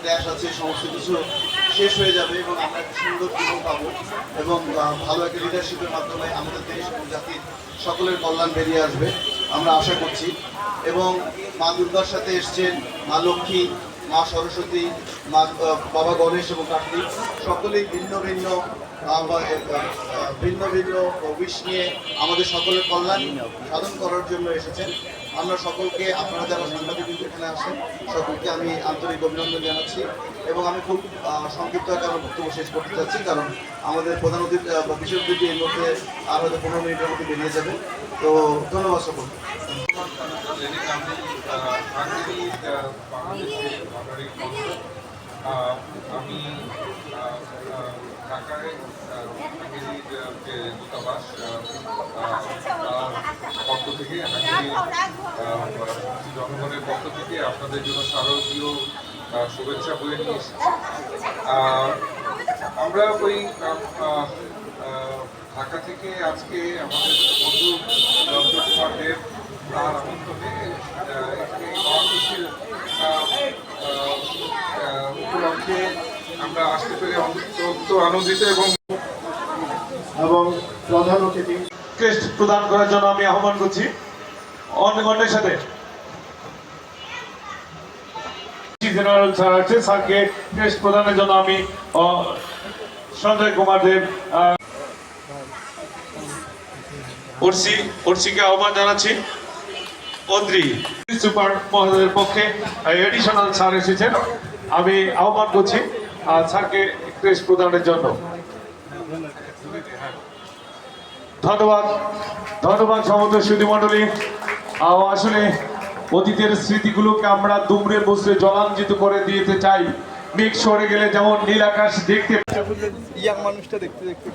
Crash আছে সমস্ত কিছু শেষ হয়ে যাবে এবং আমরা একটা সুন্দর জীবন পাবো এবং ভালো একটা লিডারশিপের মাধ্যমে আমাদের দেশ এবং জাতির সকলের কল্যাণ বেরিয়ে আসবে আমরা আশা করছি। এবং মা দুর্গার সাথে এসছেন মা লক্ষ্মী, মা সরস্বতী, মা বাবা গণেশ এবং কার্তিক, সকলেই ভিন্ন ভিন্ন ভিন্ন ভিন্ন উইশ নিয়ে আমাদের সকলের কল্যাণ সাধন করার জন্য এসেছেন। আমরা সকলকে, আপনারা যারা সাংবাদিক এখানে আসেন সকলকে আমি আন্তরিক অভিনন্দন জানাচ্ছি এবং আমি খুব সংক্ষিপ্ত আকারে বক্তব্য শেষ করতে চাচ্ছি, কারণ আমাদের প্রধান অতিথি বা বিশেষ অতিথি এর মধ্যে আর হয়তো 15 মিনিটের মধ্যে বেরিয়ে যাবে। তো ধন্যবাদ সকলকে। আমি ঢাকায় যে দূতাবাস পক্ষ থেকে জনগণের পক্ষ থেকে আপনাদের জন্য শারদীয় শুভেচ্ছা বয়ে নিয়ে এসেছি। আমরা ওই ঢাকা থেকে আজকে আমাদের বন্ধু কুমার দেব তার আমন্ত্রণে উপলক্ষে আমরা আসতে পেরে অত্যন্ত আনন্দিত এবং প্রধান অতিথি ক্রেস্ট প্রদান করার জন্য আমি আহ্বান করছি অন্যের সাথে। জেনারেল স্যার আছে, স্যারকে ক্রেস্ট প্রদানের জন্য আমি সঞ্জয় কুমার দেব ওরসিকে আহ্বান জানাচ্ছি। অদ্রি সুপার মহোদয়ের পক্ষে এডিশনাল স্যার এসেছেন, আমি আহ্বান করছি স্যারকে ক্রেস্ট প্রদানের জন্য। ধন্যবাদ ধন্যবাদ সমস্ত সুধীমণ্ডলী। আসলে অতীতের স্মৃতিগুলোকে আমরা দুমড়ে মুচড়ে জলাঞ্জিত করে দিতে চাই। মেঘ সরে গেলে যেমন নীল আকাশ দেখতে, ইয়াং মানুষটা দেখতে দেখতে